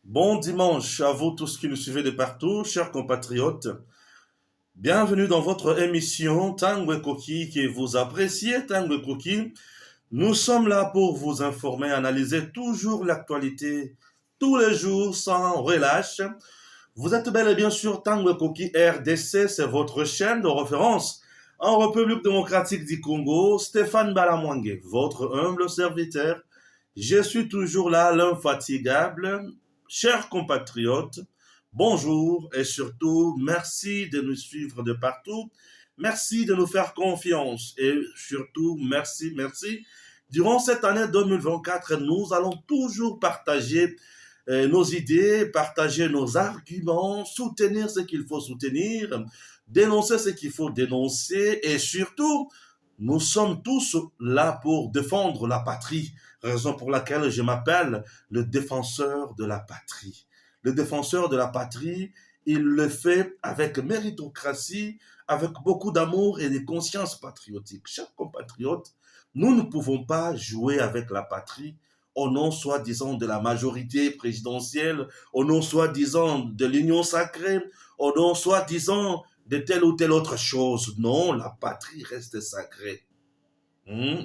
Bon dimanche à vous tous qui nous suivez de partout, chers compatriotes. Bienvenue dans votre émission Tango Koki que vous appréciez, Tango Koki. Nous sommes là pour vous informer, analyser toujours l'actualité tous les jours sans relâche. Vous êtes bel et bien sûr Tango Koki RDC, c'est votre chaîne de référence en République démocratique du Congo. Stéphane Balamwangue, votre humble serviteur. Je suis toujours là, l'infatigable. Chers compatriotes, bonjour et surtout merci de nous suivre de partout. Merci de nous faire confiance et surtout merci. Durant cette année 2024, nous allons toujours partager nos idées, partager nos arguments, soutenir ce qu'il faut soutenir, dénoncer ce qu'il faut dénoncer et surtout, nous sommes tous là pour défendre la patrie, raison pour laquelle je m'appelle le défenseur de la patrie. Le défenseur de la patrie, il le fait avec méritocratie, avec beaucoup d'amour et de conscience patriotique. Chers compatriotes, nous ne pouvons pas jouer avec la patrie au nom soi-disant de la majorité présidentielle, au nom soi-disant de l'union sacrée, au nom soi-disant de telle ou telle autre chose. Non, la patrie reste sacrée.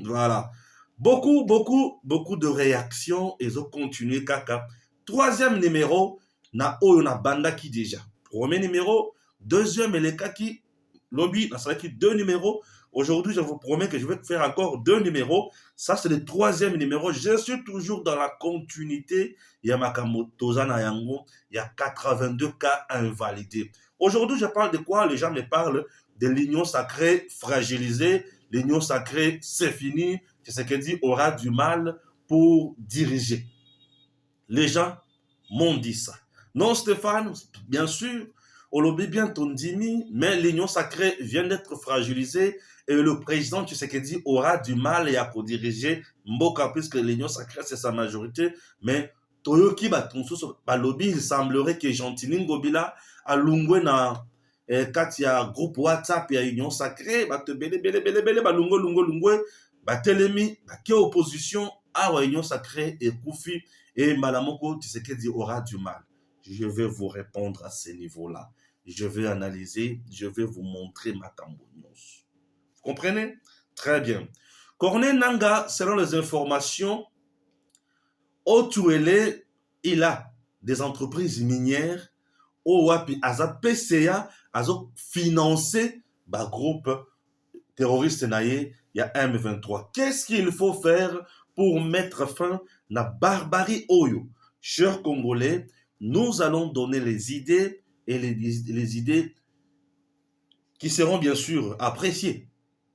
Voilà. Beaucoup de réactions et ont continué kaka. Troisième numéro, na oyo na banda qui déjà. Premier numéro, deuxième et les kaki, lobby, ça qui deux numéros. Aujourd'hui, je vous promets que je vais faire encore deux numéros. Ça, c'est le troisième numéro. Je suis toujours dans la continuité. Il y a Tozana Yango. Il y a 82 cas invalidés. Aujourd'hui, je parle de quoi? Les gens me parlent de l'union sacrée fragilisée. L'union sacrée, c'est fini. C'est ce que dit aura du mal pour diriger. Les gens m'ont dit ça. Non, Stéphane, bien sûr, on l'a bien ton dimi, mais l'union sacrée vient d'être fragilisée et le président Tshisekedi aura du mal à diriger Mboka puisque l'union sacrée c'est sa majorité, mais Toyoki Balobi, il semblerait que Gentini Ngobila a lungwe na quand il y a groupe WhatsApp, il y a union sacrée, lungwe, telemi, qui opposition à la union sacrée et Koufi et Malamoko Tshisekedi aura du mal. Je vais vous répondre à ce niveau-là. Je vais analyser, je vais vous montrer ma cambonios. Vous comprenez? Très bien. Corneille Nanga, selon les informations, Otuele, il a des entreprises minières, Owapi, Aza PCA, Aza financé, groupe terroriste naïe, il y a M23. Qu'est-ce qu'il faut faire pour mettre fin à la barbarie Oyo? Chers Congolais, nous allons donner les idées et les idées qui seront bien sûr appréciées.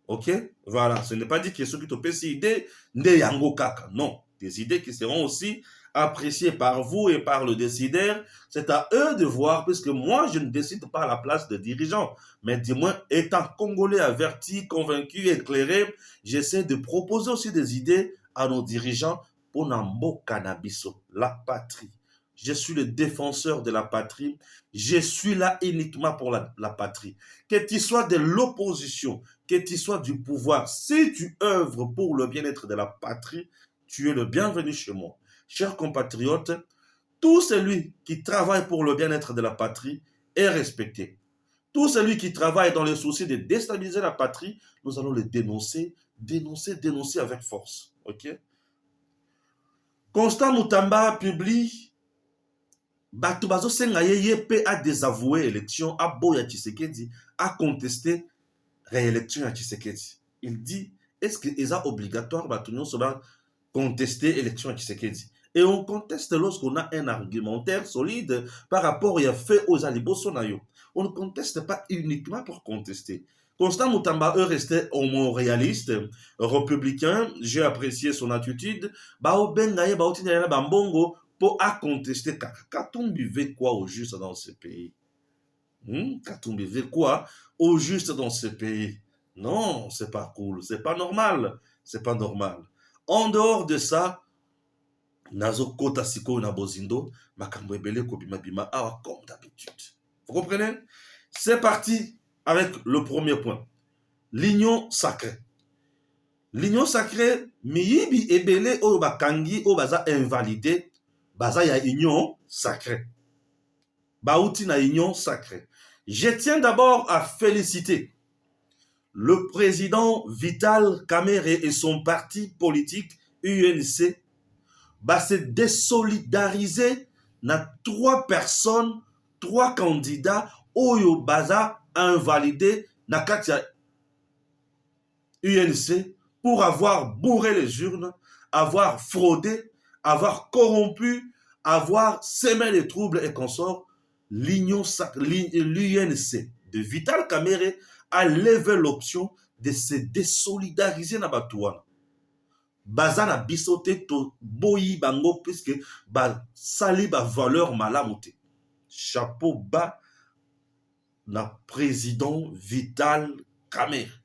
Ok? Voilà. Ce n'est pas dit que ceux qui te paient ces idées, ne yango kaka. Non. Des idées qui seront aussi appréciées par vous et par le décideur. C'est à eux de voir, puisque moi, je ne décide pas à la place des dirigeants. Mais du moins, étant Congolais averti, convaincu, éclairé, j'essaie de proposer aussi des idées à nos dirigeants pour Nambo Cannabiso, la patrie. Je suis le défenseur de la patrie. Je suis là uniquement pour la patrie. Que tu sois de l'opposition, que tu sois du pouvoir, si tu œuvres pour le bien-être de la patrie, tu es le bienvenu chez moi. Chers compatriotes, tout celui qui travaille pour le bien-être de la patrie est respecté. Tout celui qui travaille dans le souci de déstabiliser la patrie, nous allons le dénoncer avec force. Ok? Constant Moutamba publie bato bazosenga ye pe a désavoué élection a boya Tshisekedi a contesté réélection à Tshisekedi. Il dit est-ce que c'est obligatoire bato nyonso ba contester élection à Tshisekedi? Et on conteste lorsqu'on a un argumentaire solide par rapport à fait aux aliboso na yo. On ne conteste pas uniquement pour contester. Constant Moutamba, eux, restait homo réaliste, républicain. J'ai apprécié son attitude. Bao bengaye, bao tinayana bambongo, pour à contester. Katumbi veut quoi au juste dans ce pays? Katumbi veut quoi au juste dans ce pays? Non, c'est pas cool, c'est pas normal, c'est pas normal. En dehors de ça, nazo kota siko na bozindo, makambo ebele ko bima bima awa comme d'habitude. Vous comprenez? C'est parti avec le premier point. L'union sacrée. L'union sacrée, miyibi ebele oyo bakangi oyo baza invalidé. baza ya union sacrée. Bauti na union sacrée. Je tiens d'abord à féliciter le président Vital Kamerhe et son parti politique UNC se désolidariser na 3 personnes, 3 candidats oyo baza invalidé na kati ya UNC pour avoir bourré les urnes, avoir fraudé, avoir corrompu, avoir semé les troubles et consorts. L'UNC de Vital Kamerhe a levé l'option de se désolidariser na batouana. Baza na bisote to boyi bango puisque ba sali ba valeur malamote. Chapeau bas na président Vital Kamerhe.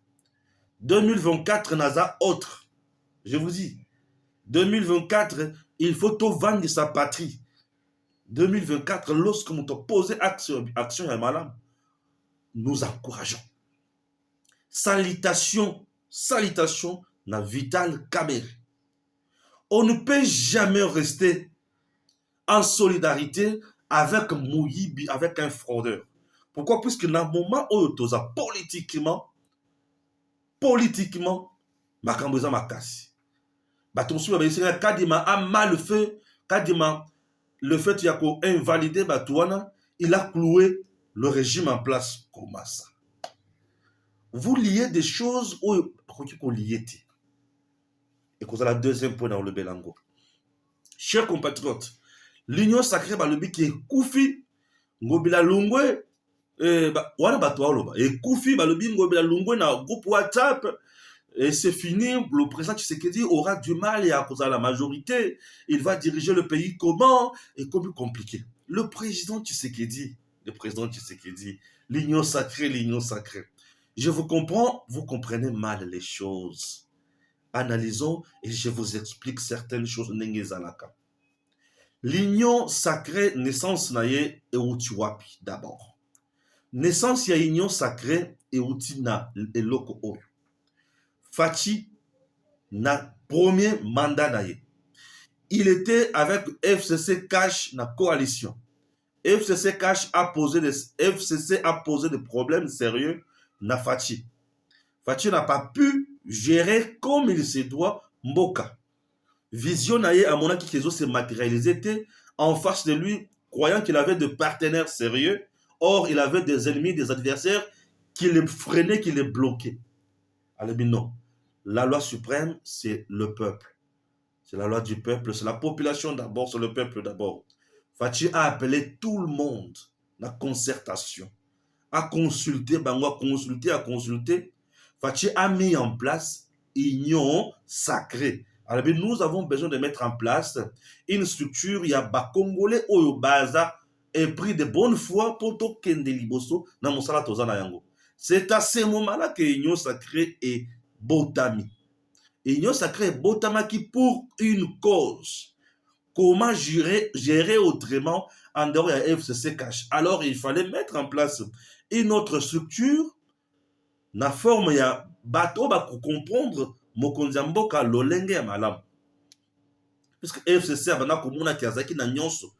2024 naza autre. Je vous dis, 2024, il faut tout vendre sa patrie. 2024, lorsque nous te posons action à malam, nous encourageons. Salutations na Vital Kamerhe. On ne peut jamais rester en solidarité avec Mouyibi, avec un fraudeur. Pourquoi? Puisque dans le moment où tu as politiquement, makamboza makasi. Batonsu ba kadima a mal fait, kadima le fait qu'il a invalidé Batouana, il a cloué le régime en place. Comment ça? Vous liez des choses où vous liez. Et qu'on a la deuxième point dans le Belango. Chers compatriotes, l'union sacrée balobi qui est Koufi, ngobila lungwe, wana batoualoba, et Koufi balobi ngobila lungwe na groupe WhatsApp, et c'est fini, le président Tshisekedi aura du mal à cause de la majorité, il va diriger le pays comment, et comme compliqué. Le président Tshisekedi, l'union sacrée. Je vous comprends, vous comprenez mal les choses. Analysons et je vous explique certaines choses. L'union sacrée, naissance naye et utiwapi d'abord. Naissance ya union sacrée et utina eloko oyo. Fachi na premier mandat naye. Il était avec FCC Cash na coalition. FCC Cash a posé des problèmes sérieux na Fachi. Fachi n'a pas pu gérer comme il se doit Mboka. Vision naye à mon avis qui se matérialisait en face de lui, croyant qu'il avait des partenaires sérieux. Or, il avait des ennemis, des adversaires qui le freinaient, qui le bloquaient. Alors, non. La loi suprême, c'est le peuple. C'est la loi du peuple, c'est la population d'abord, c'est le peuple d'abord. Fachi a appelé tout le monde la concertation, à consulter, à consulter. Fachi a mis en place union sacrée. Alors, nous avons besoin de mettre en place une structure, il y a ba Congolais au Baza et pris de bonne foi pour tout Kende Liboso na Mosala Tozana Yango. C'est à ce moment-là que l'union sacrée est Botami. L'union sacrée est Botamaki pour une cause. Comment gérer autrement en dehors de FCC Cash? Alors, il fallait mettre en place une autre structure. Na forme ya bateau ba comprendre mokonzamboka lolenge ya malam. Puisque FCC abana komuna kiazaki na nyonso.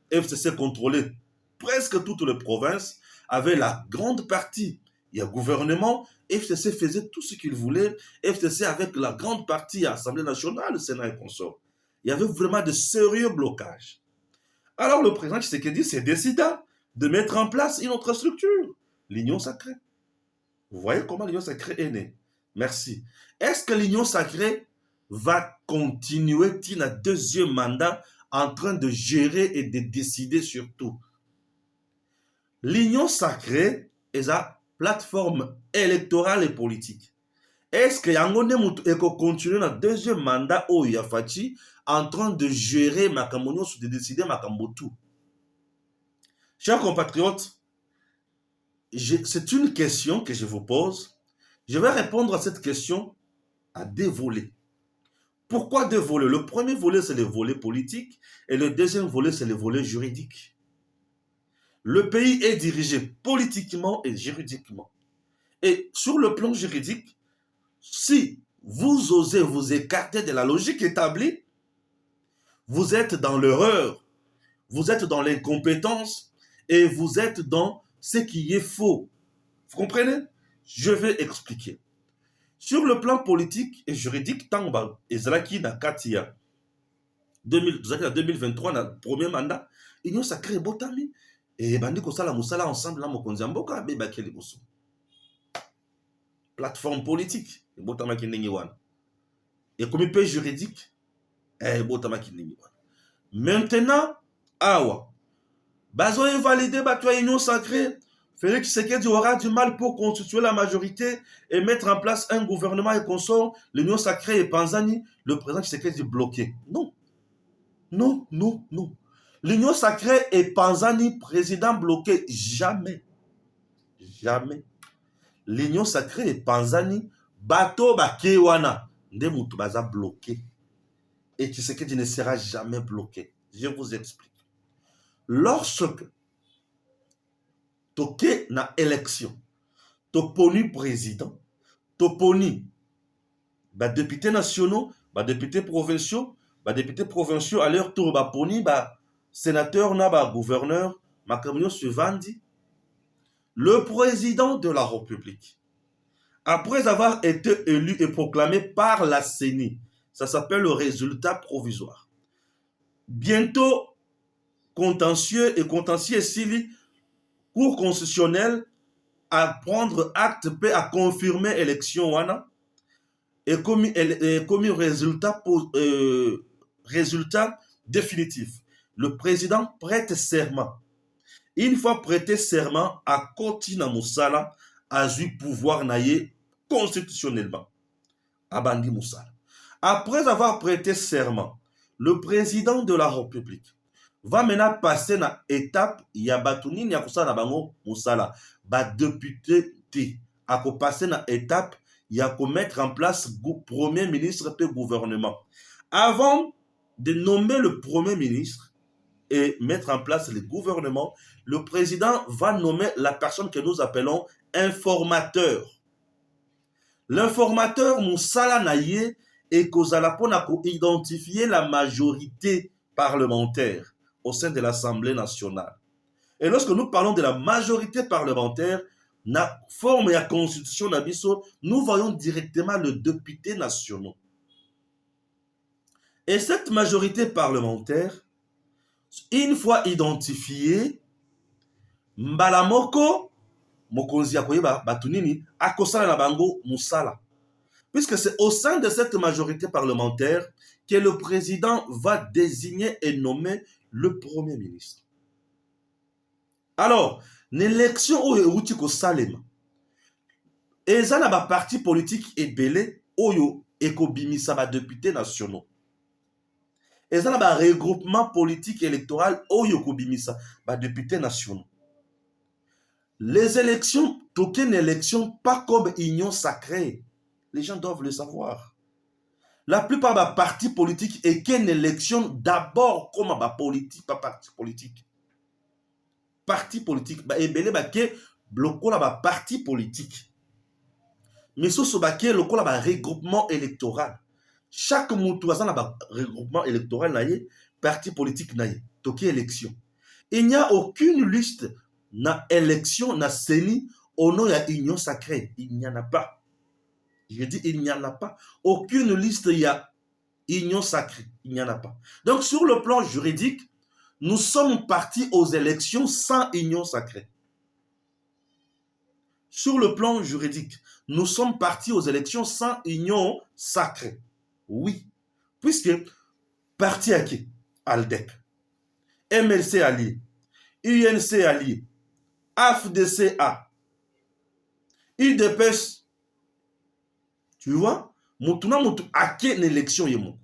FCC contrôlait presque toutes les provinces, avait la grande partie. Il y a gouvernement, FCC faisait tout ce qu'il voulait. FCC avec la grande partie à l'Assemblée nationale, le Sénat et consorts. Il y avait vraiment de sérieux blocages. Alors le président Tshisekedi s'est décidé de mettre en place une autre structure, l'union sacrée. Vous voyez comment l'union sacrée est née. Merci. Est-ce que l'union sacrée va continuer un deuxième mandat en train de gérer et de décider sur tout? L'union sacrée est la plateforme électorale et politique. Est-ce que Yangone Moutou continue dans le deuxième mandat où Yafachi en train de gérer Makamonio ou de décider Makambotu? Chers compatriotes, c'est une question que je vous pose. Je vais répondre à cette question à 2 volets. Pourquoi 2 volets? Le premier volet, c'est le volet politique et le deuxième volet, c'est le volet juridique. Le pays est dirigé politiquement et juridiquement. Et sur le plan juridique, si vous osez vous écarter de la logique établie, vous êtes dans l'erreur. vous êtes dans l'incompétence et vous êtes dans ce qui est faux. Vous comprenez? Je vais expliquer. Sur le plan politique et juridique, tant Ezraki na Katia 2023, na premier mandat, Union sacrée botami et bandi ko sala musala ensemble là mokonzi mboka be bakeli boso. Plateforme politique, botama kinengi wana. Et comité juridique, botama kinengi wana. Maintenant, awa bazo invalider batwa Union sacrée. Félix Tshisekedi aura du mal pour constituer la majorité et mettre en place un gouvernement et consort. L'Union sacrée et Panzani, le président Tshisekedi bloqué. Non. Non, non, non. L'Union sacrée et Panzani, président bloqué. Jamais. Jamais. L'Union sacrée et Panzani, bateau bakewana, nde mutu baza bloqué. Et Tshisekedi ne sera jamais bloqué. Je vous explique. Lorsque toke na élection, toponi président, toponi députés nationaux, députés provinciaux à leur tour poni sénateur na gouverneur, makamio suivandi, le président de la République, après avoir été élu et proclamé par la CENI, ça s'appelle le résultat provisoire. Bientôt contentieux et sili Cour constitutionnelle à prendre acte et à confirmer l'élection wana et comme résultat définitif. Le président prête serment. Une fois prêté serment à Kotina Moussala a eu pouvoir naïe constitutionnellement. Abandi Moussala. Après avoir prêté serment, le président de la République va maintenant passer na étape ya batunini ya kusala bango musala ba député ti ako passer na étape ya ko mettre en place premier ministre et gouvernement. Avant de nommer le premier ministre et mettre en place le gouvernement, le président va nommer la personne que nous appelons informateur. L'informateur musala naye et kozala pona ko identifier la majorité parlementaire au sein de l'Assemblée nationale. Et lorsque nous parlons de la majorité parlementaire, na forme et constitution d'Abisso, nous voyons directement le député national. Et cette majorité parlementaire, une fois identifiée, Mbalamoko, Mokonzi Akoyeba, Batunini, Akosala na bango Moussala. Puisque c'est au sein de cette majorité parlementaire que le président va désigner et nommer le premier ministre. Alors, l'élection où Euti ko Salema, et ça n'a pas parti politique et belé, Oyo ekobimisa ba députés nationaux. Et ça n'a pas regroupement politique électoral, Oyo kobimisa ba députés nationaux. Les élections, token élection, pas comme union sacrée. Les gens doivent le savoir. La plupart des partis politiques et qu'une élection d'abord comme un politique, pas parti politique. Parti politique, et belé baké bloko la parti politique. Mais ce sont baké loko la regroupement électoral. Chaque moutouazan la regroupement électoral naïe, parti politique naïe, toké élection. Il n'y a aucune liste na élection na CENI au nom de union sacrée. Il n'y en a pas. Je dis, il n'y en a pas. Aucune liste, il y a union sacrée. Il n'y en a pas. Donc, sur le plan juridique, nous sommes partis aux élections sans union sacrée. Sur le plan juridique, nous sommes partis aux élections sans union sacrée. Oui. Puisque, parti à qui? ALDEC, MLC allié, UNC allié, AFDCA, UDPS. Tu vois, mutuna mutu ake une élection yemo.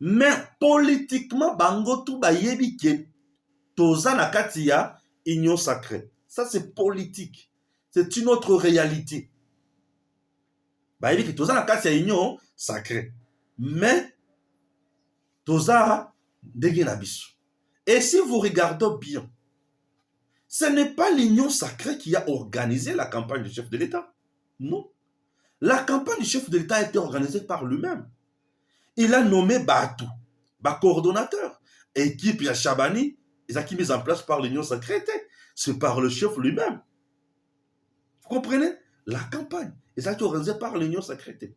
Mais politiquement, bango tout ba yebi ke toza na kati ya union sacrée. Ça c'est politique. C'est une autre réalité. Ba yebi ke toza na kati ya union sacrée. Mais toza ndenge na biso. Et si vous regardez bien, ce n'est pas l'union sacrée qui a organisé la campagne du chef de l'État. Non. La campagne du chef de l'État a été organisée par lui-même. Il a nommé Batou, coordonnateur, équipe ya Chabani, ils ont mis en place par l'Union sacrée, c'est par le chef lui-même. Vous comprenez? La campagne, ils ont été organisés par l'Union sacrée.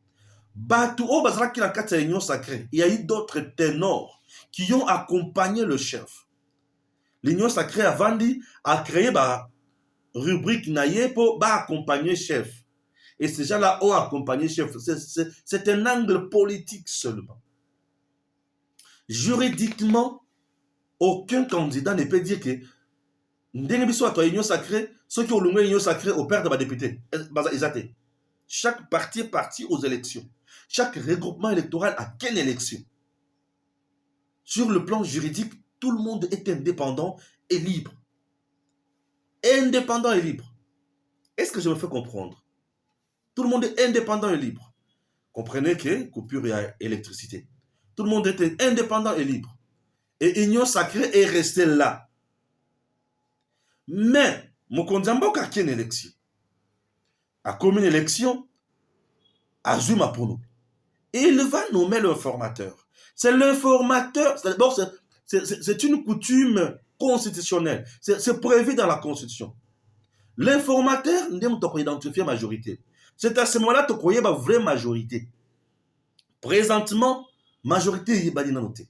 Il y a eu d'autres ténors qui ont accompagné le chef. L'Union sacrée a créé une rubrique pour accompagner le chef. Et ces gens-là ont accompagné le chef. C'est un angle politique seulement. Juridiquement, aucun candidat ne peut dire que l'Union sacrée, ceux qui ont l'Union sacrée au père de ma députée. Chaque parti est parti aux élections. Chaque regroupement électoral a quelle élection? Sur le plan juridique, tout le monde est indépendant et libre. Indépendant et libre. Est-ce que je me fais comprendre? Tout le monde est indépendant et libre. Comprenez que coupure et électricité. Tout le monde était indépendant et libre. Et Union sacrée est restée là. Mais, Mokondjamboka a une élection. A comme une élection, à Zuma pour nous. Et il va nommer l'informateur. C'est l'informateur. C'est une coutume constitutionnelle. C'est prévu dans la Constitution. L'informateur, nous devons identifier la majorité. C'est à ce moment-là que tu as une vraie majorité. Présentement, majorité est noté.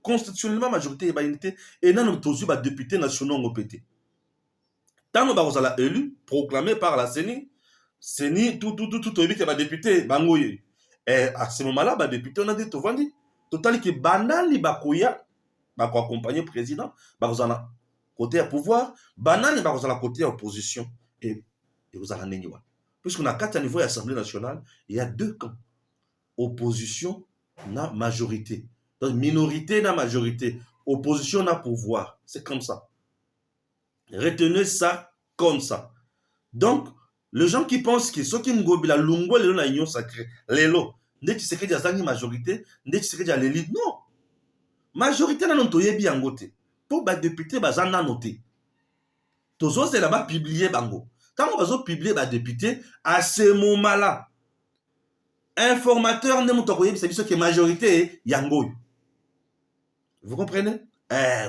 Constitutionnellement, majorité est noté. Et nous avons tous les députés nationaux au PT. Tant que nous avons élu, proclamé par la CENI, tout les députés, bangoye. Et à ce moment-là, les députés ont dit tout vendu. Total que banani bakoya, bako accompagner le président, bako zana côté à pouvoir, banani bako zana côté à opposition et vous allez n'enniwa. Puisqu'on a 4 niveaux de l'Assemblée nationale, il y a 2 camps. Opposition na majorité. Donc minorité na majorité, opposition na pouvoir. C'est comme ça. Retenez ça comme ça. Donc les gens qui pensent que ceux qui n'ont pas la lungo le la union sacrée, les lots, ne tu sais que déjà une majorité, ne tu sais que déjà l'élite, non. Majorité n'a non toye bien ngote. Pour les députés bazana noté. Tous autres c'est là-bas publié bango. Quand on va publier les députés à ce moment-là, informateur ne montre pas c'est ce que majorité yango. Vous comprenez?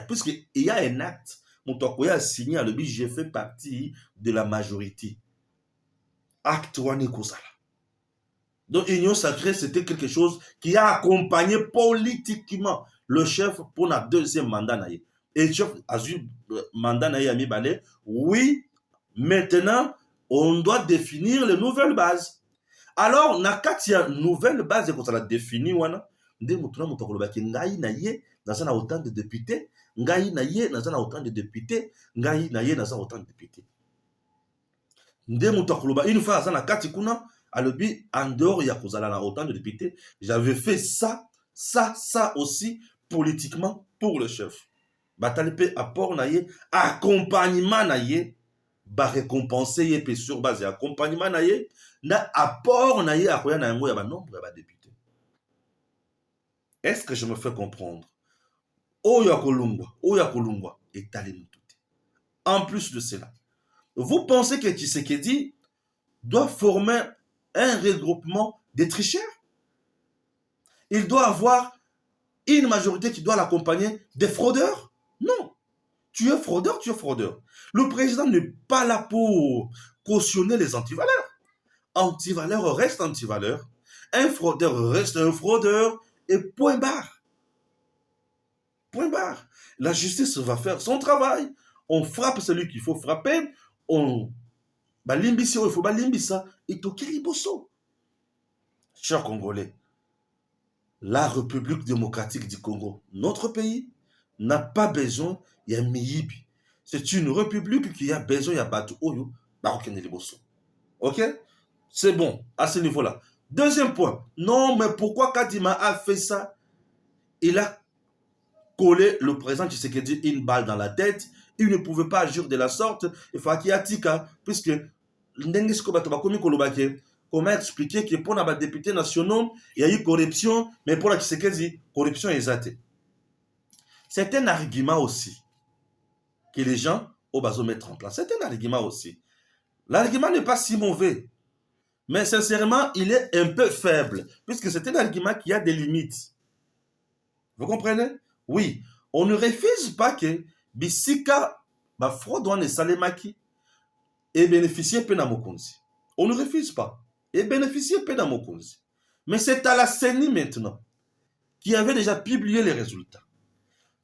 Puisqu'il y a un acte, mon a signé à le but, j'ai fait partie de la majorité. Acte wane kozala. Donc Union sacrée, c'était quelque chose qui a accompagné politiquement le chef pour la 2e mandat. Et le chef a eu mandat ami balé. Oui, maintenant, on doit définir les nouvelles bases. Alors, il y a une nouvelle base qu'on a définie. Dans un autant de députés, ngai naye dans un autant de députés, ngai naye dans un autant de députés. Une fois dans la kati kuna alobi en dehors ya kozala na autant de députés, j'avais fait ça aussi politiquement pour le chef. Batalipe apport naye, accompagnement naye, ba récompenser yé sur base accompagnement naye, na apport naye akoya na yango ya ba nombre ya ba députés. Est-ce que je me fais comprendre? Oya kolungwa et talé. En plus de cela, vous pensez que Tshisekedi doit former un regroupement de tricheurs? Il doit avoir une majorité qui doit l'accompagner des fraudeurs? Non. Tu es fraudeur, tu es fraudeur. Le président n'est pas là pour cautionner les antivaleurs. Antivaleur reste antivaleur. Un fraudeur reste un fraudeur. Et point barre. Point barre. La justice va faire son travail. On frappe celui qu'il faut frapper. On balimbisi, il faut balimbisa. Et tokiri bosso. Chers Congolais, la République démocratique du Congo, notre pays, n'a pas besoin de miyibi. C'est une république qui a besoin de batu oyo, barokene bosso. Ok? C'est bon, à ce niveau-là. Deuxième point. Non, mais pourquoi Kadima a fait ça? Il a collé le président Tshisekedi une balle dans la tête. Il ne pouvait pas agir de la sorte. Il faut qu'il y ait tika, puisque comment expliquer que pour les députés nationaux, il y a eu corruption, mais pour la Tshisekedi, corruption est exatée. C'est un argument aussi que les gens ont besoin de mettre en place. C'est un argument aussi. L'argument n'est pas si mauvais. Mais sincèrement, il est un peu faible, puisque c'est un argument qui a des limites. Vous comprenez? Oui. On ne refuse pas que bisika ba fraude wana salemaki et bénéficier pe na mokonzi. On ne refuse pas et bénéficier pe na mokonzi. Mais c'est à la CENI maintenant qui avait déjà publié les résultats.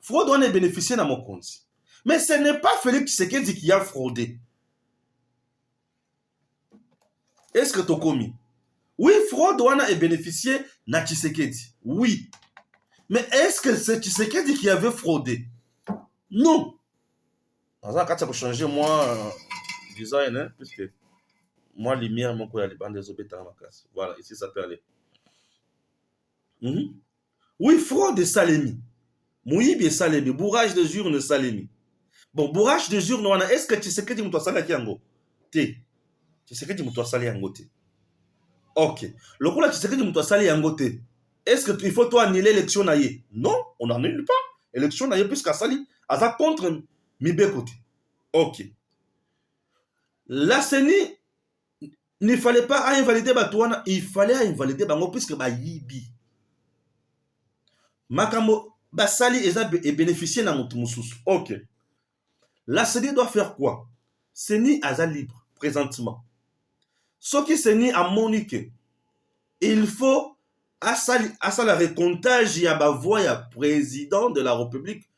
Fraude wana bénéficier na mokonzi. Mais ce n'est pas Félix Tshisekedi qui a fraudé. Est-ce que tu as commis? Oui, fraude wana est bénéficié na Tshisekedi. Oui. Mais est-ce que c'est Tshisekedi qui avait fraudé? Non. Dans un cas, ça peut changer, moi, design, hein, puisque moi, lumière, mon coin, les bandes des obétants à ma casse. Voilà, ici, ça peut aller. Oui, fraude et salémi. Mouibi et salémi. Bourrage des urnes salémi. Bon, bourrage des urnes, est-ce que Tshisekedi moutoua salé à yango? T. Tshisekedi moutoua salé yango te. Ok. Le coup là, Tshisekedi moutoua salé yango te. Est-ce qu'il faut toi annuler l'élection naïe? Non, on n'annule pas. Élection naïe, puisqu'à Sali, à ça contre Mibé côté. Ok. La CENI, il ne fallait pas invalider Batouana, il fallait invalider Bango, puisque Bayibi. Makamo, Basali et bénéficier dans notre moussous. Ok. La CENI doit faire quoi? CENI a libre, présentement. Ce qui CENI a moniqué, il faut à ça la recomptage, il y a ma voix, il y a président de la République.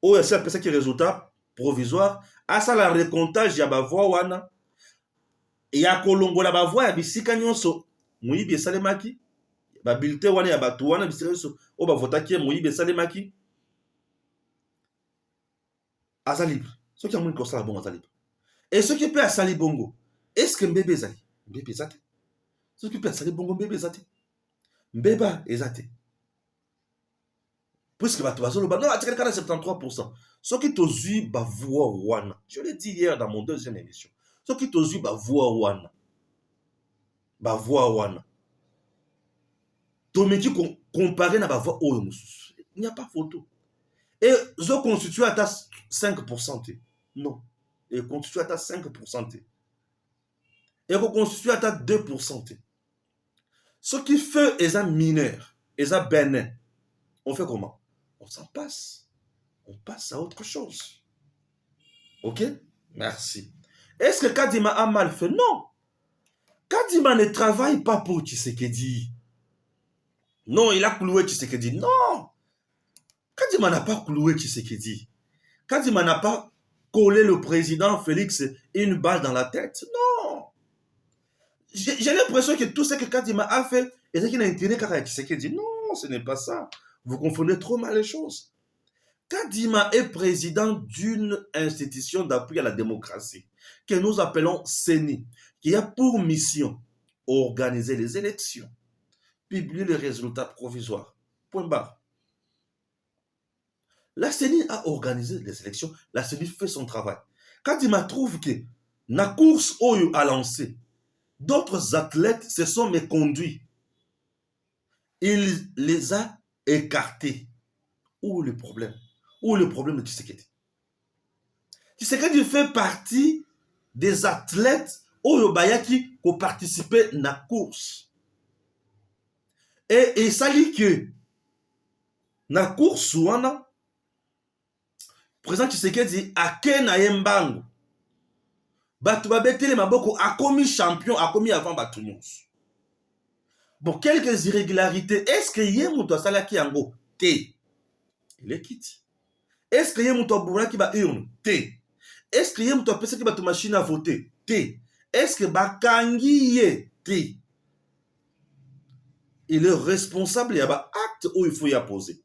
Ou c'est ça qui est résultat provisoire. À ça la recomptage, il y a ma voix, wana. Et il y a Kolongo la ma voix, il y a bisika nyonso. Mouibi salemaki. Ba bulletin wana ya batu wana bisika nyonso. O ba votaki Mouibi salemaki. Aza libre. Ce qui a moins que ça, bon, aza libre. Et ce qui peut à Sali Bongo, est-ce que Mbebe Zali? Mbebe Zate. Ce qui peut à Sali Bongo, Mbebe Zate. Mbeba Ezate. Puisque bah, non, à 73%. Ce qui te dit, bah, voix wana. Je l'ai dit hier dans mon deuxième émission. Ce qui te dit, bah, voix wana. Bah, voix wana. Tomeki comparé à bah, voix oyo. Il n'y a pas photo. Et je constitue à ta 5%. Non. Et constitue à ta 5%. Et reconstitue à ta 2%. Ce qui fait les mineurs, les bénin, on fait comment? On s'en passe. On passe à autre chose. Ok? Merci. Est-ce que Kadima a mal fait? Non. Kadima ne travaille pas pour Tshisekedi. Non, il a cloué Tshisekedi. Non. Kadima n'a pas cloué Tshisekedi. Kadima n'a pas collé le président Félix une balle dans la tête. Non. J'ai l'impression que tout ce que Kadima a fait, c'est qu'il a intérêt à Tshisekedi. Non, ce n'est pas ça. Vous confondez trop mal les choses. Kadima est président d'une institution d'appui à la démocratie que nous appelons CENI, qui a pour mission organiser les élections, publier les résultats provisoires. Point barre. La CENI a organisé les élections, la CENI fait son travail. Kadima trouve que la course Oyo a lancé, d'autres athlètes se sont méconduits. Il les a écartés. Où est le problème? Où est le problème de Tshisekedi? Tshisekedi fait partie des athlètes Oyo Bayaki qui ont participé à la course. Et ça dit que la course, le président Tshisekedi a Kena Yembango. Batu babetele maboko a commis champion, a commis avant Batunyos. Bon, quelques irrégularités. Est-ce que Yemuto Salaki Yango? T. Il est quitte. Est-ce que Yemuto Bouraki ba urne? T. Est-ce que Yemuto Pesa qui ba machine à voter? T. Est-ce que Bakangi Ye? T. Il est responsable, il y a un acte où il faut y poser.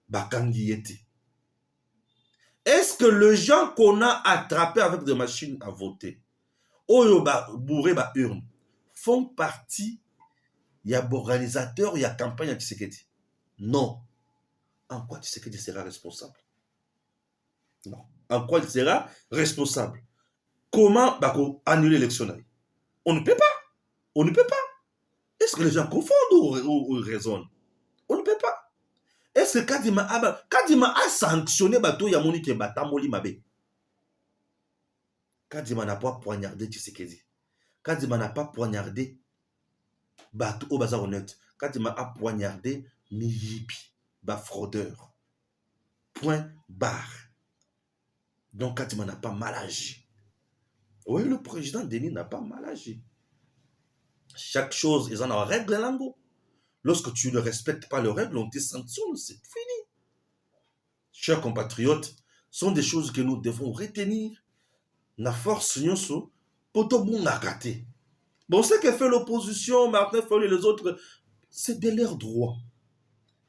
Bakangi Ye T. Est-ce que les gens qu'on a attrapés avec des machines à voter, Oyo bourré ba urne, font partie, il y a organisateur, il y a campagne à Tshisekedi? Non. En quoi Tshisekedi sera responsable? Non. En quoi il sera responsable? Comment annuler l'élection? On ne peut pas. On ne peut pas. Est-ce que les gens confondent ou raisonnent? On ne peut pas. Est-ce que Kadima a sanctionné Bato Yamoni qui est Batamoli Mabe? Kadima n'a pas poignardé Tshisekedi. Kadima n'a pas poignardé Bato Obaza honnête. Kadima a poignardé Miyibi. bah fraudeur. Point barre. Donc Kadima n'a pas mal agi. Oui, le président Denis n'a pas mal agi. Chaque chose, ils en ont règle lango. Lorsque tu ne respectes pas les règles, on te sanctionne, c'est fini. Chers compatriotes, sont des choses que nous devons retenir. La force, nous poto bon a gâté. Bon, ce que fait l'opposition, Martin Fayulu et les autres, c'est de leur droit.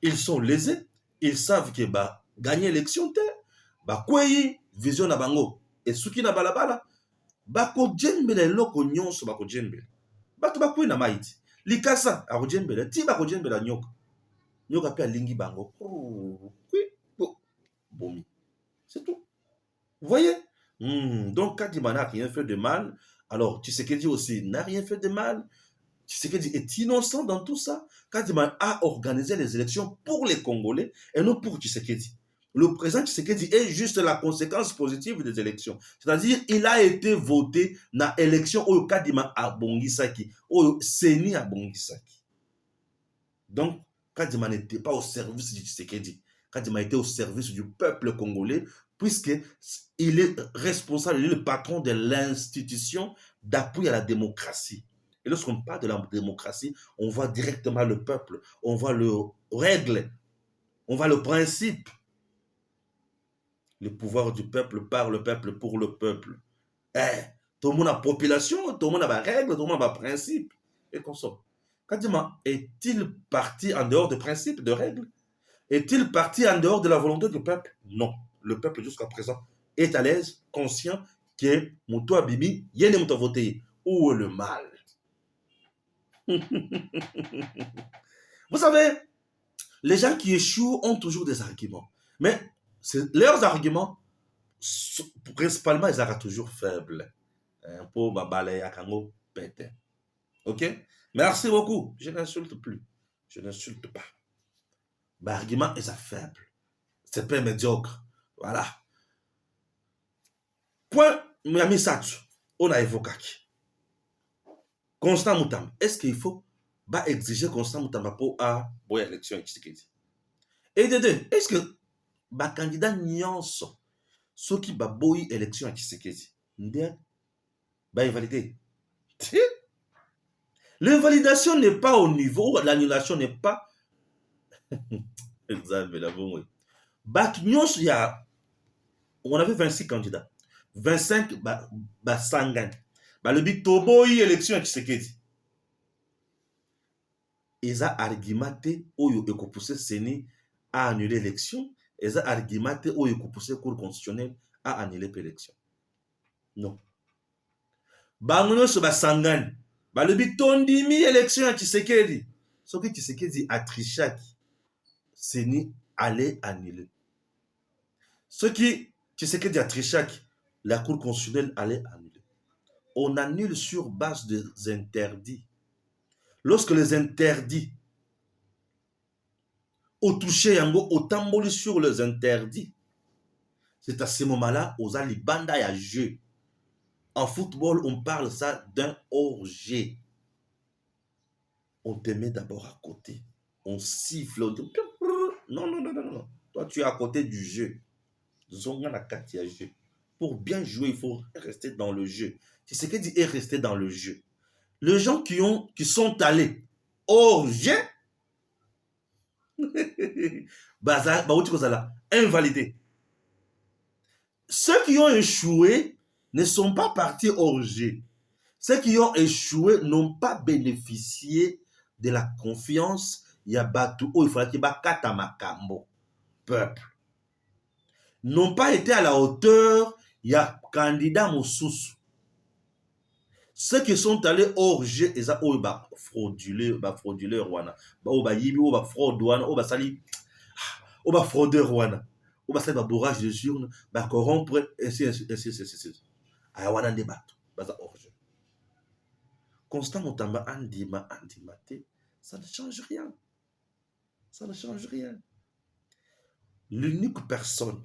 Ils sont lésés, ils savent que bah gagner l'élection bah quoi vision na bango et suki na balabala bah ko djembele loko nyonso bah ko djembele bah to bah quoi na maiti likasa a ko djembele ti bah ko djembele nyoka nyoka pe lingi bango bomi c'est tout. Vous voyez? Donc Kadima n'a rien fait de mal. Alors Tshisekedi aussi n'a rien fait de mal. Tshisekedi est innocent dans tout ça. Kadima a organisé les élections pour les Congolais et non pour Tshisekedi. Le président Tshisekedi est juste la conséquence positive des élections. C'est-à-dire, il a été voté dans l'élection où Kadima a bongisaki, où Seni a bongisaki. Donc, Kadima n'était pas au service de Tshisekedi. Kadima était au service du peuple congolais, puisqu'il est responsable, il est le patron de l'institution d'appui à la démocratie. Et lorsqu'on parle de la démocratie, on voit directement le peuple, on voit les règles, on voit le principe. Le pouvoir du peuple par le peuple pour le peuple. Tout le monde a population, tout le monde a des règles, tout le monde a des principes. Et comme ça. Kadima, est-il parti en dehors des principes, de règles? Est-il parti en dehors de la volonté du peuple? Non. Le peuple jusqu'à présent est à l'aise, conscient que Moutou Bibi, il y a des Moutou voté. Où est le mal? Vous savez, les gens qui échouent ont toujours des arguments. Mais leurs arguments, principalement, ils sont toujours faibles. Pour balayer à Kango, pété. Ok? Merci beaucoup. Je n'insulte plus. Je n'insulte pas. L'argument est faible. C'est pas médiocre. Voilà. Point, Miami Satsu, on a évoqué. Constant Moutamba. Est-ce qu'il faut exiger Constant Moutamba pour l'élection? Et de deux, est-ce que le candidat Nyonso, ceux qui ont l'élection à Tshisekedi, invalidé? L'invalidation n'est pas au niveau, l'annulation n'est pas. On avait 26 candidats. 25 sangan. Le but toboyi élection à Tshisekedi. Ils ont argumenté oyo ekopoussé Seni à annuler l'élection. Ils ont argumenté oyo ekopoussé Cour constitutionnelle à annuler l'élection. Non. Bangono so sangan. Le but tondimi élection à Tshisekedi. Ce que Tshisekedi a triché, Seni allait annuler. Ce qui Tshisekedi a triché, la Cour constitutionnelle allait annuler. On annule sur base des interdits. Lorsque les interdits ont touché Yango, au tamboli sur les interdits, c'est à ce moment-là, aux alibanda ya jeu. En football, on parle ça d'un hors-jeu. On te met d'abord à côté. On siffle. On dit, non. Toi, tu es à côté du jeu. Pour bien jouer, il faut rester dans le jeu. C'est ce qu'il dit, est rester dans le jeu. Les gens qui sont allés hors jeu, invalidés. Ceux qui ont échoué ne sont pas partis hors jeu. Ceux qui ont échoué n'ont pas bénéficié de la confiance. Il y a Batou, il faut qu'il y ait Katamakambo, peuple. N'ont pas été à la hauteur. Il y a candidat Moussous. Ceux qui sont allés hors jeu, ils ont fraudulé, frauduleur, fraudeur, bourrage de urne, corrompre, ainsi. Awana débat, hors jeu. Constant Moutamba, Andimate, ça ne change rien. Ça ne change rien. L'unique personne,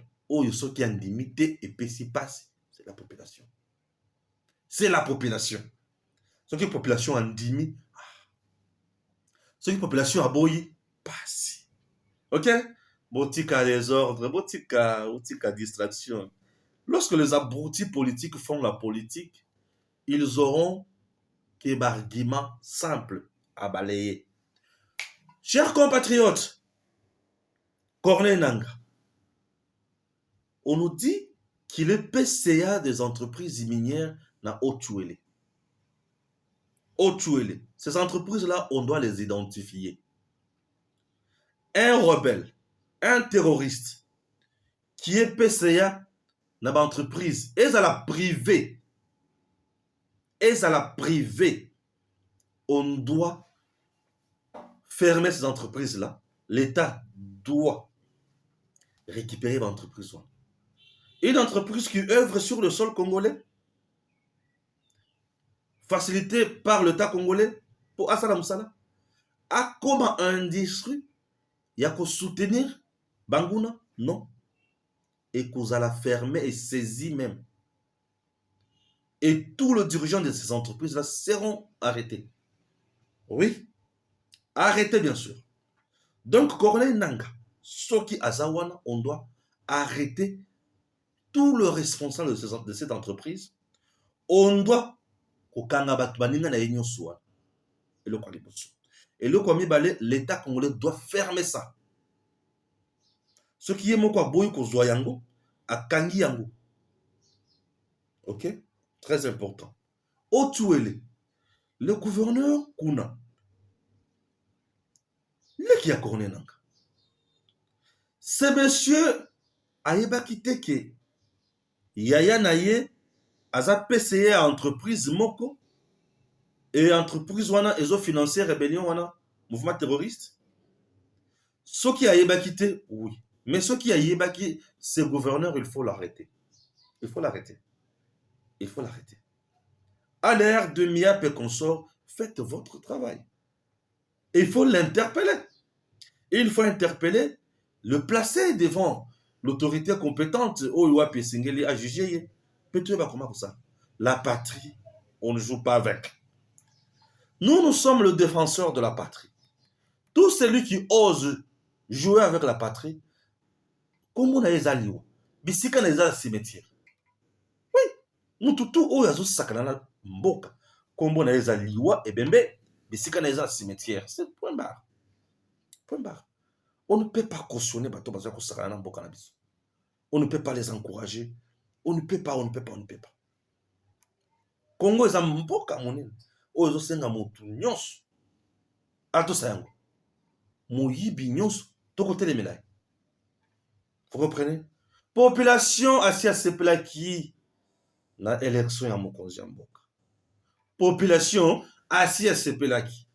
qui a limité et passe, c'est la population. C'est la population. Ce qui est population en dimi, ce qui est population à boyi, passe. Ok? Botika désordre, botika distraction. Lorsque les abrutis politiques font la politique, ils auront des arguments simples à balayer. Chers compatriotes, Corneille Nangaa, on nous dit qu'il est PCA des entreprises minières dans Otuele. Otuele. Ces entreprises-là, on doit les identifier. Un rebelle, un terroriste qui est PCA dans l'entreprise, et à la privée, on doit fermer ces entreprises-là. L'État doit récupérer l'entreprise. Une entreprise qui œuvre sur le sol congolais, facilitée par l'État congolais pour Asala Moussala, a comme industrie, il y a qu'à soutenir Banguna, non. Et qu'on la fermer et saisir même. Et tous les dirigeants de ces entreprises-là seront arrêtés. Oui, arrêtés bien sûr. Donc, Corneille Nangaa, Soki Azawana, on doit arrêter tous les responsables de cette entreprise. On doit et l'État congolais doit fermer ça. Ce qui est mon quoi boy ko zoyango à kangi yango. OK? Très important. Otuele, le gouverneur Kuna, le qui a Corneille Nangaa. Ce monsieur Ayeba Kiteke, Yaya Naye, Aza PCA entreprise Moko, et entreprise wana ezo financer rébellion wana mouvement terroriste. Ceux qui a quitté, oui. Mais ceux qui a quitté, ce gouverneur, il faut l'arrêter. Il faut l'arrêter. Il faut l'arrêter. À l'ère de Miap et consort, faites votre travail. Il faut l'interpeller. Il faut interpeller, le placer devant l'autorité compétente. À juger. Comment ça? La patrie, on ne joue pas avec. Nous sommes le défenseur de la patrie. Tout celui qui ose jouer avec la patrie, comme on a les alliés, bisika les a cimetière. Oui, nous tout oyazo sakanana mboka, comme on a les alliés et bembe, bisika les a cimetière. C'est point barre. Point barre. On ne peut pas cautionner bato bazako sakanana mboka na biso. On ne peut pas les encourager. On ne peut pas. Congo est un mboka monene. Oyazo senga mutu nyonso. Ato sayango. Moyibi nyonso to côté les médailles. Vous comprenez? Population assis à ces plaquis na élection ya mokonzi ya mboka. Population assis à ces plaquis.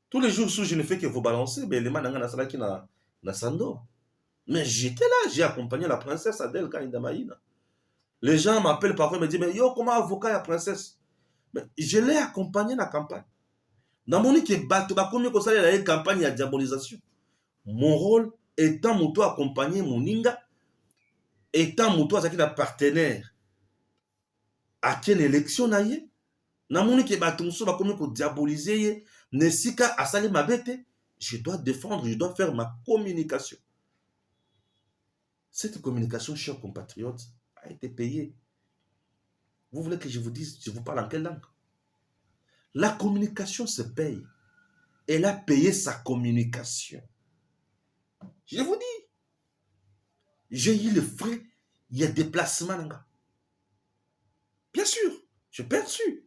Tous les jours, je ne fais que vous balancer, mais les mananga na salaki na Sando. Mais j'étais là, j'ai accompagné la princesse Adèle Kaindamaïna. Les gens m'appellent parfois et me disent, mais yo, comment avocat la princesse? Mais je l'ai accompagné dans la campagne. Dans mon équipe, il y a une campagne de diabolisation. Mon rôle étant mon tour accompagner mon ninga, étant mon tour un partenaire à quelle élection naïe, na mon équipe batumso ba comme ko diaboliser nesika asali mabete, je dois défendre, je dois faire ma communication. Cette communication, chers compatriotes, a été payée. Vous voulez que je vous dise, je vous parle en quelle langue? La communication se paye. Elle a payé sa communication. Je vous dis, j'ai eu le frais, il y a des déplacements. Bien sûr, j'ai perçu.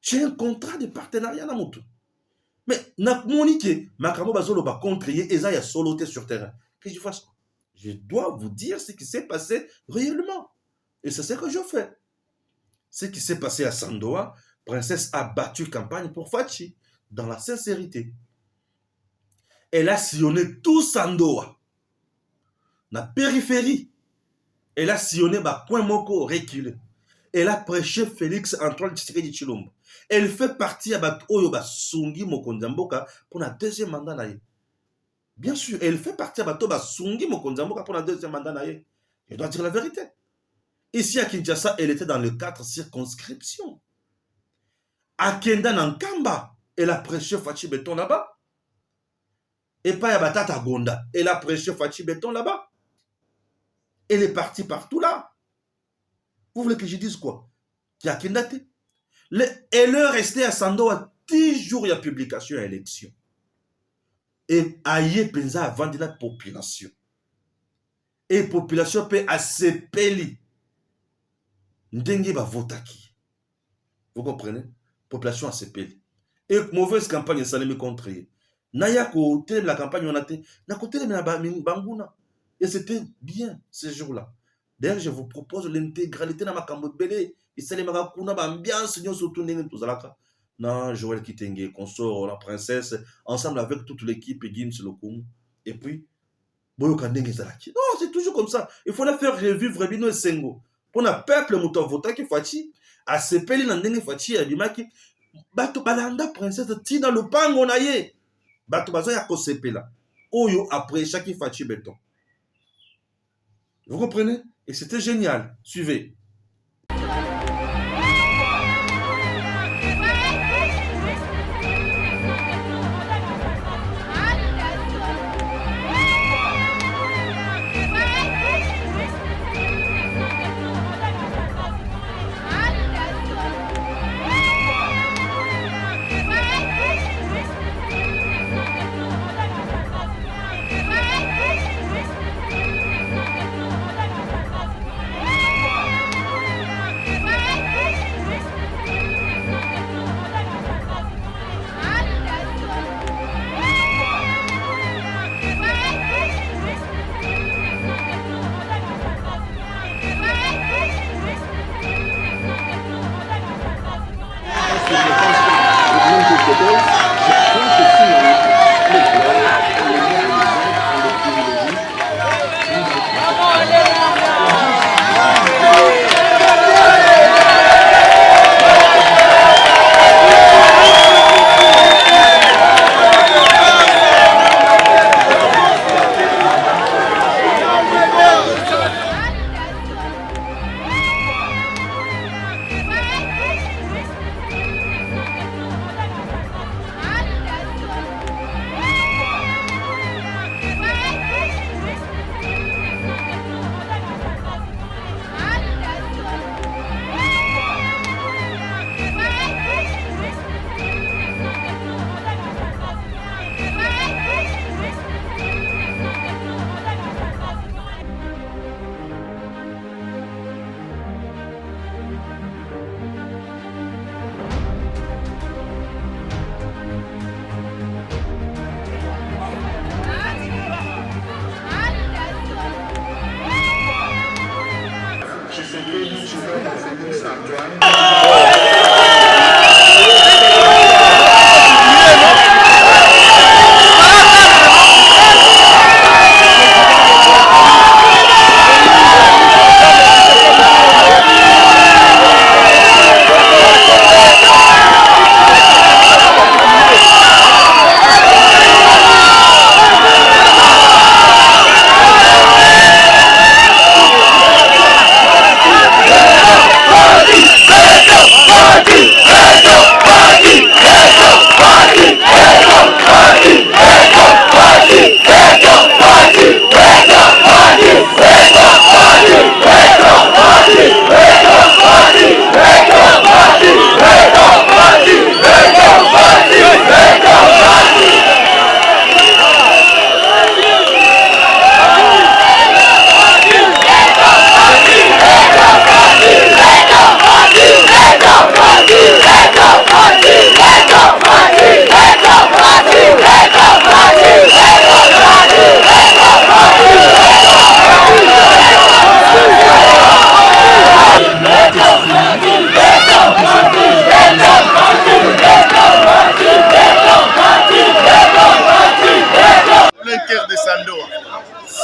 J'ai un contrat de partenariat dans mon tout. Mais, contre sur terrain. Que je fasse? Je dois vous dire ce qui s'est passé réellement. Et c'est ce que je fais. Ce qui s'est passé à Sandoa, Princesse a battu campagne pour Fachi, dans la sincérité. Elle a sillonné tout Sandoa. La périphérie. Elle a sillonné Coin Moko reculé. Elle a prêché Félix Antoine Tshisekedi Tshilombo. Elle fait partie de Oyoba Sungi Mokondamboka pour la deuxième mandat. Bien sûr, elle fait partie de Toba Sungi Mokondamboka pour la deuxième mandat. Je dois dire la vérité. Ici à Kinshasa, elle était dans les 4 circonscriptions. À Kenda Nankamba, elle a prêché Fachi Beton là-bas. Et pas Yabatata Gonda. Elle a prêché Fachi Béton là-bas. Elle est partie partout là. Vous voulez que je dise quoi? Il y a Kendate. Elle est restée à Sandoa 10 jours, il y a publication à élection. Et aïe penza avant de la population. Et la population peut accepter. Ndenge va votaki. Vous comprenez? Population accepter. Et mauvaise campagne, ça ne contre. Naya ko télé la campagne on a été. Na ko télé na banguna. Et c'était bien ces jours-là. D'ailleurs, je vous propose l'intégralité dans ma cambodbélé. Et c'est les magakuna ambiance nous surtout n'engin tout zalaka. Non, Joël Kitenge, consort, la princesse, ensemble avec toute l'équipe et Gims Lokum. Et puis, Boyoka n'engin zalaki. Non, c'est toujours comme ça. Il faut la faire revivre Bino et Sengo. Pour le peuple mouton votant qui fachi, à se peli n'engin fachi à Bimaki. Bato balanda princesse tina le pango naye. Bato bazo ya kosepe là. Oyo après chaque fachi béton. Vous comprenez? Et c'était génial. Suivez.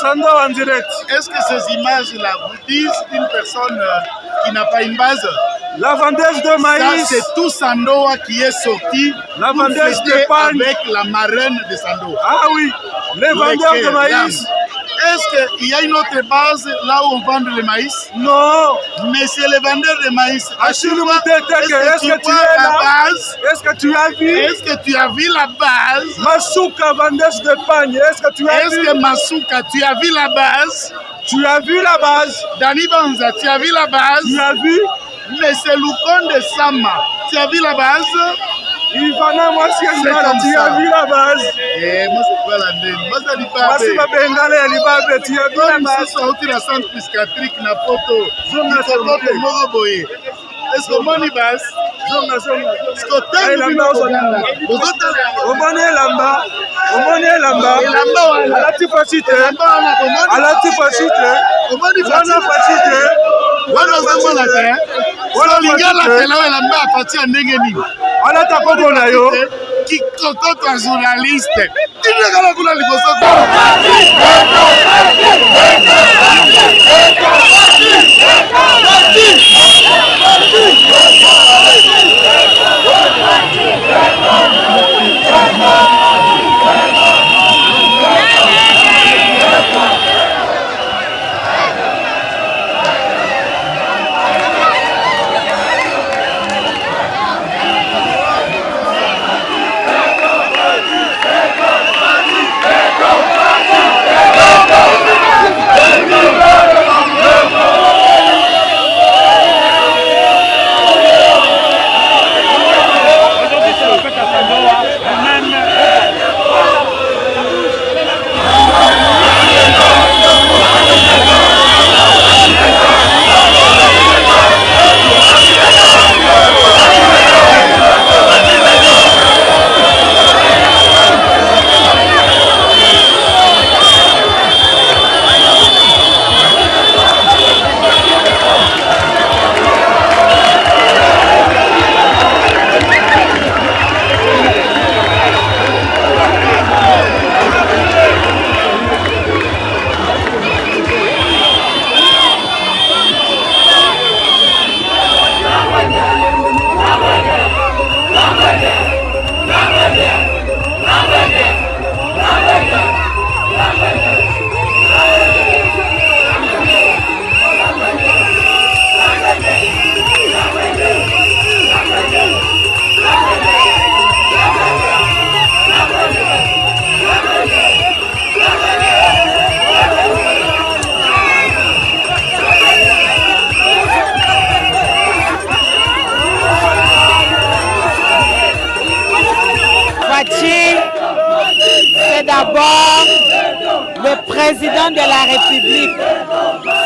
Sandoa en direct. Est-ce que ces images-là vous disent une personne qui n'a pas une base? La vendeuse de maïs. Ça, c'est tout Sandoa qui est sorti. La vendeuse de pain. Avec la marraine de Sandoa. Ah oui, les vendeurs de maïs. Est-ce qu'il y a une autre base là où on vend le maïs? Non. Mais c'est le vendeur de maïs. Achille Est-ce est-ce que tu es la là? base? Est-ce que tu as vu? Est-ce que tu as vu la base? Masuka vendeuse de pagne, est-ce que tu as Est-ce vu? que Masuka, tu as vu la base? Tu as vu la base? Dani Banza, tu as vu la base? Tu as vu? Mais c'est Lukon de Sama. Tu as vu la base? Ivana Mwasiangala, comme tu ça. as vu la base? Moi, c'est pas la name. Moi, ça dit pas. Masiba Bengale ya Libabe, tu as vu la base? sauti na centre psychiatrique na poto. Zonga Poto moko boye. Est-ce que moni base? Zonga. Est-ce que t'as vu Elamba ozolanda. Omoni elamba. Omoni elamba. Elamba wana. Alati fasite. Elamba wana komoni. Alati fasite. Komoni Wana fasite. wana ozomona te. Wana Lingala fasite. tela elamba afati ya ndenge nini? Alata koko na yo. Kikokoto ya journaliste. Tinekala kuna liboso. C'est d'abord le président de la République,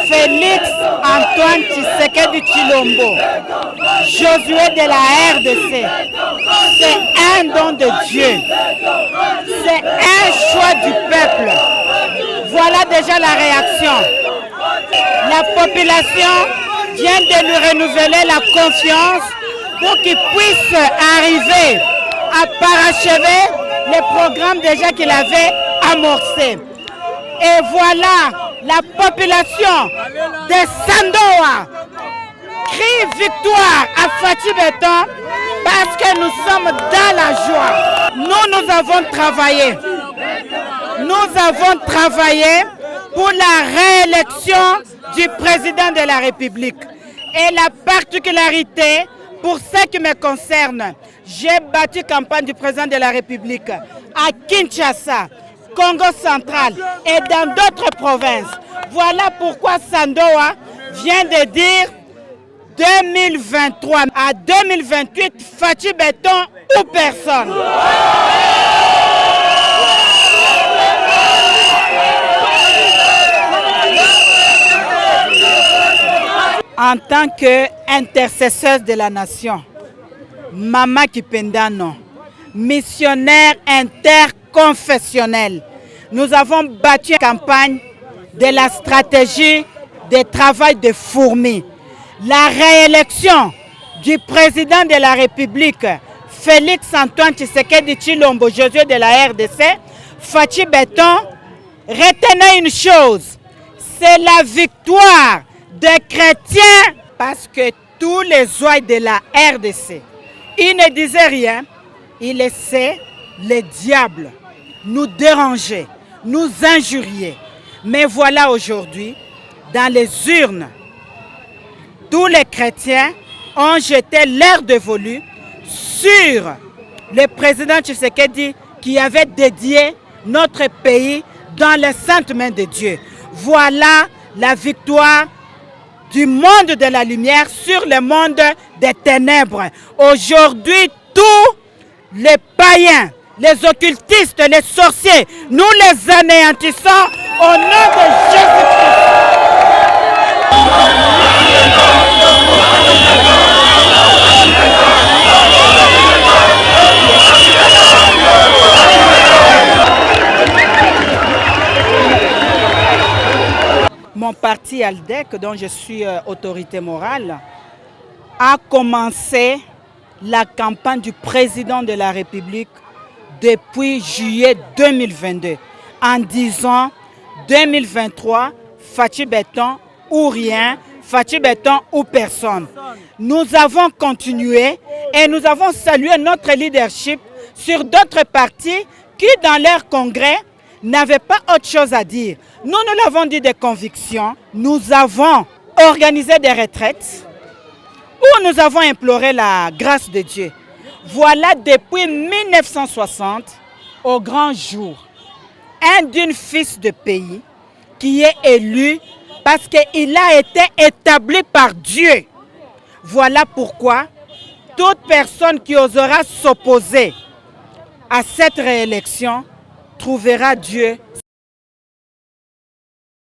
Félix Antoine Tshisekedi Tshilombo, Josué de la RDC. C'est un don de Dieu. C'est un choix du peuple. Voilà déjà la réaction. La population vient de lui renouveler la confiance pour qu'il puisse arriver à parachever les programmes déjà qu'il avait amorcés. Et voilà, la population de Sandoa crie victoire à Fathi Beton parce que nous sommes dans la joie. Nous avons travaillé. Nous avons travaillé pour la réélection du président de la République. Et la particularité, pour ce qui me concerne, j'ai battu campagne du président de la République à Kinshasa, Congo central et dans d'autres provinces. Voilà pourquoi Sandoa vient de dire 2023 à 2028, Fathi Beton ou personne. En tant qu'intercesseuse de la nation, Mama Kipendano, missionnaire interconfessionnel, nous avons battu la campagne de la stratégie de travail de fourmis. La réélection du président de la République, Félix Antoine Tshisekedi Tshilombo, Josué de la RDC, Fathi Beton, retenez une chose, c'est la victoire des chrétiens, parce que tous les oies de la RDC, ils ne disaient rien, ils laissaient les diables nous déranger, nous injurier. Mais voilà aujourd'hui, dans les urnes, tous les chrétiens ont jeté leur dévolu sur le président Tshisekedi qui avait dédié notre pays dans les saintes mains de Dieu. Voilà la victoire du monde de la lumière sur le monde des ténèbres. Aujourd'hui, tous les païens, les occultistes, les sorciers, nous les anéantissons au nom de Jésus-Christ. Mon parti ALDEC, dont je suis autorité morale, a commencé la campagne du président de la République depuis juillet 2022 en disant 2023, Fachi Béton ou rien, Fachi Béton ou personne. Nous avons continué et nous avons salué notre leadership sur d'autres partis qui, dans leur congrès, n'avaient pas autre chose à dire. Nous l'avons dit de conviction. Nous avons organisé des retraites où nous avons imploré la grâce de Dieu. Voilà depuis 1960, au grand jour, un d'une fils de pays qui est élu parce qu'il a été établi par Dieu. Voilà pourquoi toute personne qui osera s'opposer à cette réélection trouvera Dieu